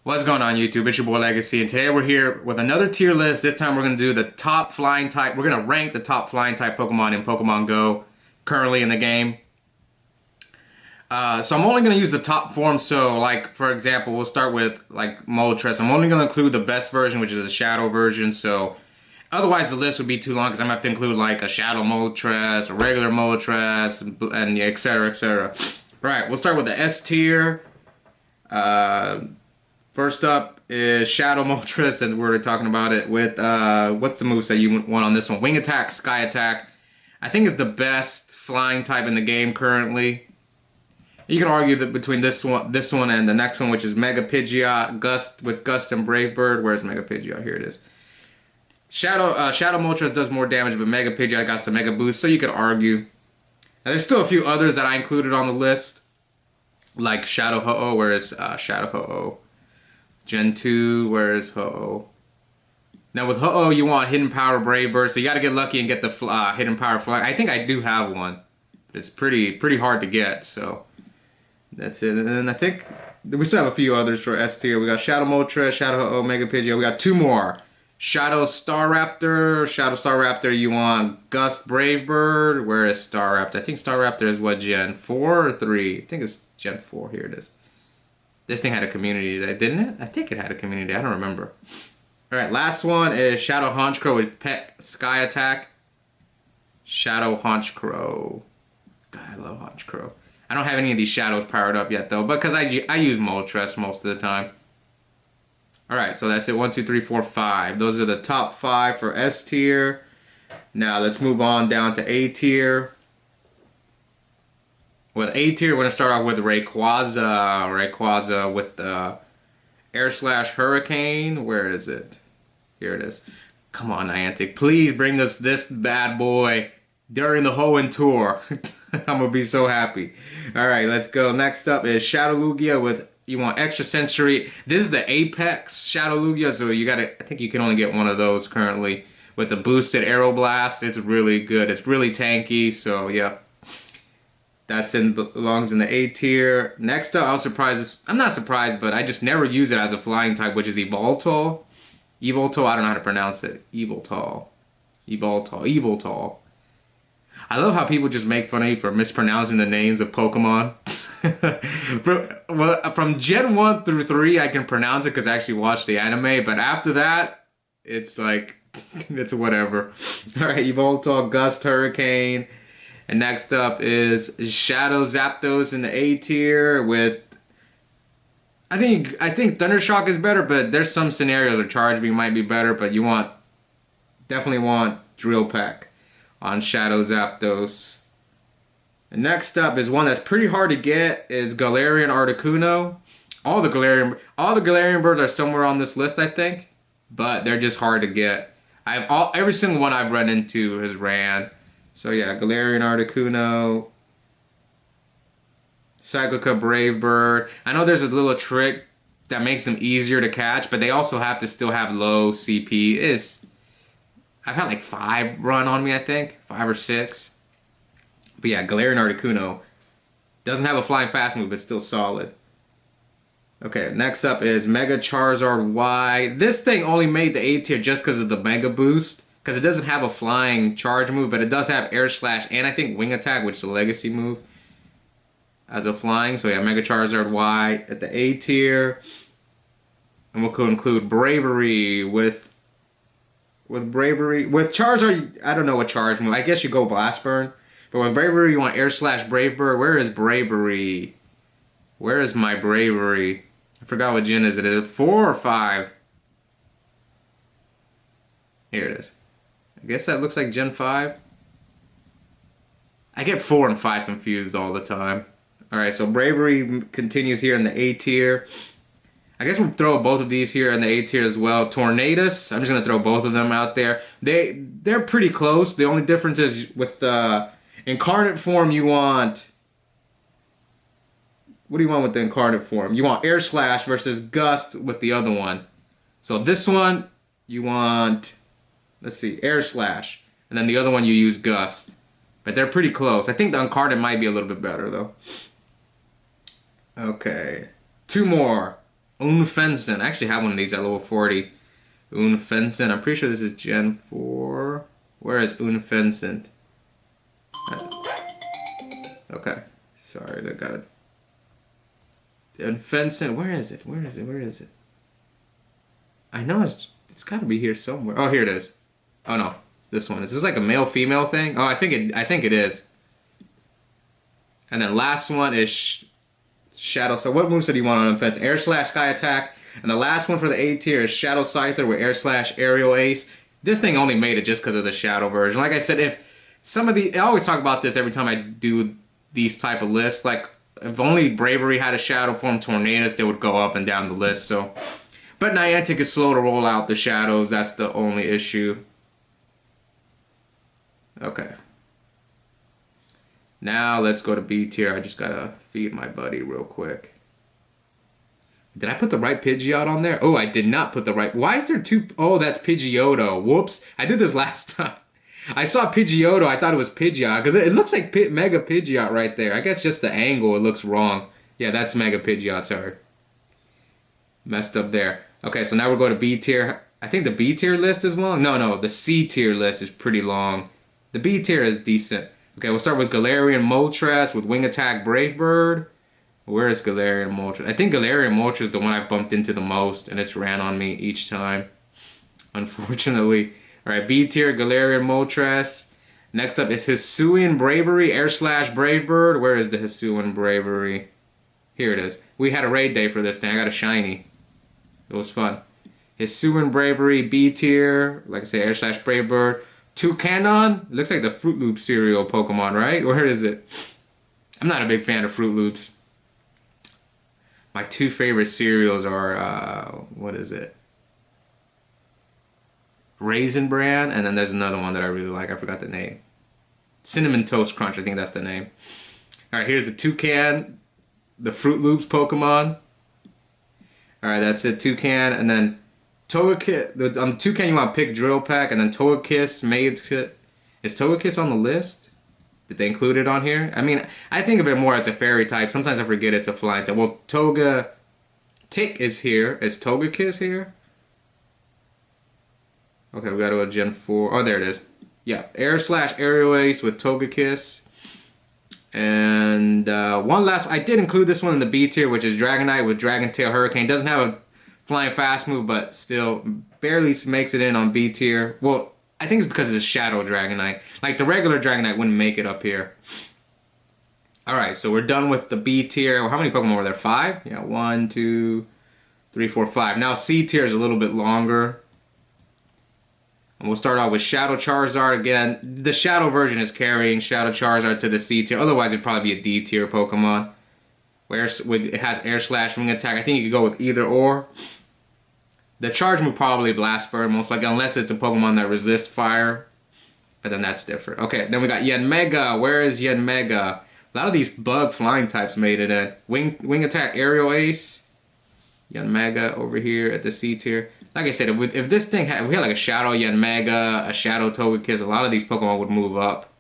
What's going on YouTube? It's your boy Legacy, and today we're here with another tier list. This time we're going to do the top flying type. We're going to rank the top flying type Pokemon in Pokemon Go currently in the game. So I'm only going to use the top form. So like, for example, we'll start with like Moltres. I'm only going to include the best version, which is the Shadow version. So otherwise the list would be too long because I'm going to have to include like a Shadow Moltres, a regular Moltres, and etc, etc. Right, we'll start with the S tier. First up is Shadow Moltres, and we're talking about it with, what's the moveset you want on this one? Wing Attack, Sky Attack. I think is the best flying type in the game currently. You can argue that between this one and the next one, which is Mega Pidgeot, Gust and Brave Bird. Where's Mega Pidgeot? Here it is. Shadow Moltres does more damage, but Mega Pidgeot got some Mega Boost, so you could argue. Now, there's still a few others that I included on the list, like Shadow Ho-Oh. Where is Shadow Ho-Oh? Gen 2, where is Ho-Oh? Now with Ho-Oh, you want Hidden Power Brave Bird, so you gotta get lucky and get the Hidden Power Fly. I think I do have one. It's pretty hard to get, so that's it. And then I think we still have a few others for S tier. We got Shadow Moltres, Shadow Ho-Oh, Mega Pidgeot. We got two more. Shadow Staraptor. Shadow Staraptor, you want Gust Brave Bird. Where is Staraptor? I think Staraptor is what, Gen 4 or 3? I think it's Gen 4. Here it is. This thing had a community day, didn't it? I think it had a community day. I don't remember. Alright, last one is Shadow Honchkrow with Pet Sky Attack. Shadow Honchkrow. God, I love Honchkrow. I don't have any of these shadows powered up yet, though, because I use Moltres most of the time. Alright, so that's it. 1, 2, 3, 4, 5. Those are the top 5 for S tier. Now, let's move on down to A tier. With A tier, we're going to start off with Rayquaza. Rayquaza with the Air Slash Hurricane. Where is it? Here it is. Come on, Niantic. Please bring us this bad boy during the Hoenn tour. I'm going to be so happy. Alright, let's go. Next up is Shadow Lugia with, you want Extra Sensory. This is the Apex Shadow Lugia, so you gotta, I think you can only get one of those currently. With the boosted Aeroblast, it's really good. It's really tanky, so yeah. Belongs in the A tier. Next up, I was surprised. I'm not surprised, but I just never use it as a flying type, which is Evoltol. Evoltol, I don't know how to pronounce it. Evoltol. I love how people just make fun of you for mispronouncing the names of Pokemon. From Gen 1 through 3, I can pronounce it because I actually watched the anime, but after that, it's like, it's whatever. Alright, Evoltol, Gust, Hurricane. And next up is Shadow Zapdos in the A tier with, I think Thundershock is better, but there's some scenarios where Charge Beam might be better, but you definitely want Drill Peck on Shadow Zapdos. And next up is one that's pretty hard to get, is Galarian Articuno. All the Galarian birds are somewhere on this list, I think, but they're just hard to get. Every single one I've run into has ran. So yeah, Galarian Articuno, Cyclica Brave Bird. I know there's a little trick that makes them easier to catch, but they also have to still have low CP. I've had like 5 run on me, I think. 5 or 6. But yeah, Galarian Articuno doesn't have a flying fast move, but still solid. Okay, next up is Mega Charizard Y. This thing only made the A tier just because of the Mega Boost. Because it doesn't have a flying charge move, but it does have Air Slash and I think Wing Attack, which is a legacy move, as a flying. So yeah, Mega Charizard Y at the A tier. And we'll include Bravery with Bravery. With Charizard, I don't know what charge move. I guess you go Blast Burn. But with Bravery, you want Air Slash Brave Bird. Where is Bravery? Where is my Bravery? I forgot what gen is it. Is it 4 or 5? Here it is. I guess that looks like Gen 5. I get 4 and 5 confused all the time. Alright, so Bravery continues here in the A tier. I guess we'll throw both of these here in the A tier as well. Tornadus, I'm just going to throw both of them out there. They're pretty close. The only difference is with the incarnate form you want... What do you want with the incarnate form? You want Air Slash versus Gust with the other one. So this one, you want... Let's see, Air Slash. And then the other one you use Gust. But they're pretty close. I think the Uncarded might be a little bit better, though. Okay. 2 more. Unfenson. I actually have one of these at level 40. Unfenson. I'm pretty sure this is Gen 4. Where is Unfenson? Okay. Sorry, I got it. Unfenson. Where is it? Where is it? Where is it? I know it's got to be here somewhere. Oh, here it is. Oh no, it's this one. Is this like a male-female thing? Oh, I think it is. And then last one is Shadow. So what moveset do you want on offense? Air slash sky attack. And the last one for the A tier is Shadow Scyther with air slash aerial ace. This thing only made it just because of the Shadow version. Like I said, if some of the I always talk about this every time I do these type of lists. Like if only Bravery had a Shadow form, Tornadus, they would go up and down the list. So, but Niantic is slow to roll out the shadows. That's the only issue. Okay. Now let's go to B tier. I just gotta feed my buddy real quick. Did I put the right Pidgeot on there? Oh, I did not put the right. Why is there two? Oh, that's Pidgeotto. Whoops. I did this last time. I saw Pidgeotto. I thought it was Pidgeot because it looks like Mega Pidgeot right there. I guess just the angle, it looks wrong. Yeah, that's Mega Pidgeot. Sorry. Messed up there. Okay, so now we're going to B tier. I think the B tier list is long. No, the C tier list is pretty long. The B tier is decent. Okay, we'll start with Galarian Moltres with Wing Attack Brave Bird. Where is Galarian Moltres? I think Galarian Moltres is the one I've bumped into the most, and it's ran on me each time, unfortunately. Alright, B tier, Galarian Moltres. Next up is Hisuian Bravery, Air Slash Brave Bird. Where is the Hisuian Bravery? Here it is. We had a raid day for this thing. I got a shiny. It was fun. Hisuian Bravery, B tier. Like I say, Air Slash Brave Bird. Toucanon? Looks like the Fruit Loop cereal Pokemon, right? Where is it? I'm not a big fan of Fruit Loops. My two favorite cereals are, what is it? Raisin Bran, and then there's another one that I really like. I forgot the name. Cinnamon Toast Crunch, I think that's the name. Alright, here's the Toucan, the Fruit Loops Pokemon. Alright, that's it, Toucan, and then Togekiss. On the Toucan, you want to pick Drill Pack, and then Togekiss, Mave. Is Togekiss on the list? Did they include it on here? I mean, I think of it more as a fairy type. Sometimes I forget it's a flying type. Well, Tick is here. Is Togekiss here? Okay, we got to a Gen 4. Oh, there it is. Yeah, Air Slash Aerial Ace with Togekiss. And one last... I did include this one in the B tier, which is Dragonite with Dragon Tail Hurricane. Doesn't have a flying fast move, but still barely makes it in on B tier. Well, I think it's because it's Shadow Dragonite. Like, the regular Dragonite wouldn't make it up here. Alright, so we're done with the B tier. How many Pokemon were there? 5? Yeah, 1, 2, 3, 4, 5. Now C tier is a little bit longer. And we'll start out with Shadow Charizard again. The Shadow version is carrying Shadow Charizard to the C tier. Otherwise, it'd probably be a D tier Pokemon. Where it has Air Slash Wing Attack. I think you could go with either or. The charge move probably Blast Burn, most likely, unless it's a Pokemon that resists fire. But then that's different. Okay, then we got Yanmega. Where is Yanmega? A lot of these bug flying types made it in. Wing Attack Aerial Ace. Yanmega over here at the C tier. Like I said, if this thing had, if we had like a Shadow Yanmega, a Shadow Togekiss, a lot of these Pokemon would move up.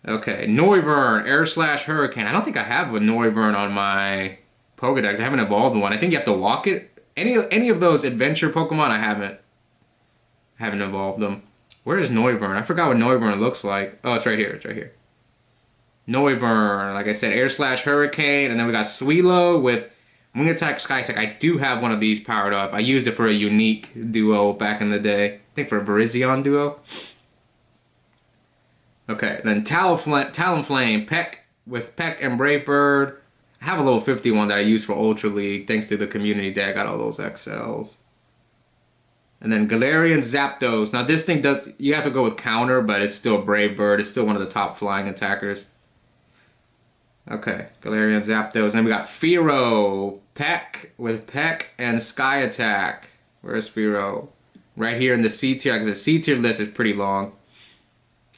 Okay, Noivern, Air Slash Hurricane. I don't think I have a Noivern on my Pokedex. I haven't evolved one. I think you have to walk it. Any of those adventure Pokemon, I haven't evolved them. Where is Noivern? I forgot what Noivern looks like. Oh, it's right here. It's right here. Noivern, like I said, Air Slash Hurricane, and then we got Suelo with Wing Attack, Sky Attack. I do have one of these powered up. I used it for a unique duo back in the day. I think for a Virizion duo. Okay, then Talonflame, Peck with Peck and Brave Bird. I have a level 51 that I use for Ultra League. Thanks to the community day, I got all those XLs. And then Galarian Zapdos. Now this thing does, you have to go with counter, but it's still Brave Bird. It's still one of the top flying attackers. Okay, Galarian Zapdos. And then we got Fearow, Peck with Peck and Sky Attack. Where's Fearow? Right here in the C tier. Like I said, C tier list is pretty long.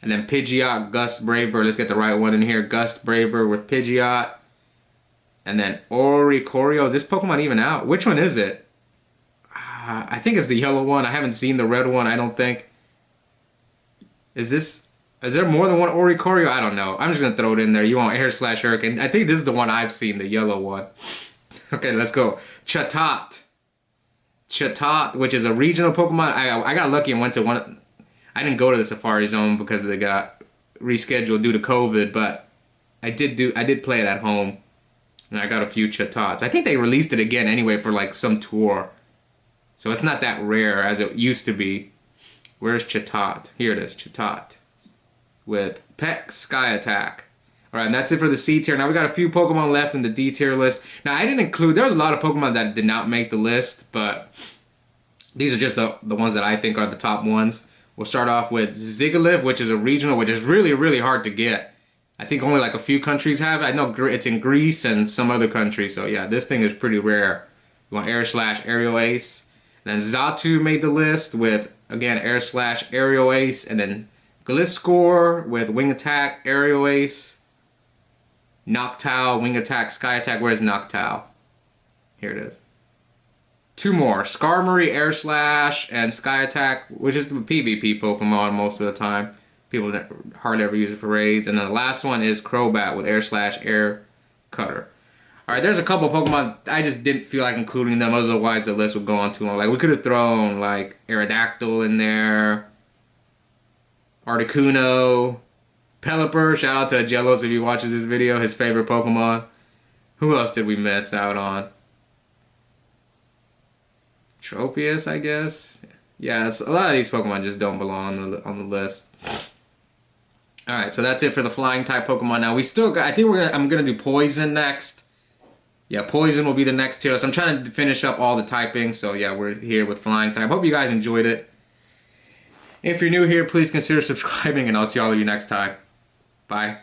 And then Pidgeot, Gust, Brave Bird. Let's get the right one in here. Gust, Brave Bird with Pidgeot. And then Oricorio. Is this Pokemon even out? Which one is it? I think it's the yellow one. I haven't seen the red one, I don't think. Is there more than one Oricorio? I don't know. I'm just going to throw it in there. You want Air Slash Hurricane. I think this is the one I've seen, the yellow one. Okay, let's go. Chatot. Chatot, which is a regional Pokemon. I got lucky and went to one. I didn't go to the Safari Zone because they got rescheduled due to COVID, but I did play it at home. And I got a few Chatots. I think they released it again anyway for like some tour. So it's not that rare as it used to be. Where's Chatot? Here it is, Chatot. With Peck Sky Attack. Alright, and that's it for the C tier. Now we got a few Pokemon left in the D tier list. Now I didn't include, there was a lot of Pokemon that did not make the list, but these are just the ones that I think are the top ones. We'll start off with Zigalith, which is a regional, which is really, really hard to get. I think only like a few countries have it. I know it's in Greece and some other countries. So yeah, this thing is pretty rare. You want Air Slash Aerial Ace. And then Xatu made the list with, again, Air Slash Aerial Ace. And then Gliscor with Wing Attack Aerial Ace. Noctowl, Wing Attack, Sky Attack. Where's Noctowl? Here it is. Two more. Skarmory, Air Slash, and Sky Attack, which is the PvP Pokemon most of the time. People hardly ever use it for raids. And then the last one is Crobat with Air Slash, Air Cutter. Alright, there's a couple Pokemon, I just didn't feel like including them, otherwise the list would go on too long. Like, we could have thrown, like, Aerodactyl in there. Articuno. Pelipper, shout out to Jellos if he watches this video, his favorite Pokemon. Who else did we miss out on? Tropius, I guess. Yeah, a lot of these Pokemon just don't belong on the list. All right, so that's it for the flying type Pokemon. Now we still got. I think I'm gonna do Poison next. Yeah, Poison will be the next tier. So I'm trying to finish up all the typing. So yeah, we're here with flying type. Hope you guys enjoyed it. If you're new here, please consider subscribing, and I'll see all of you next time. Bye.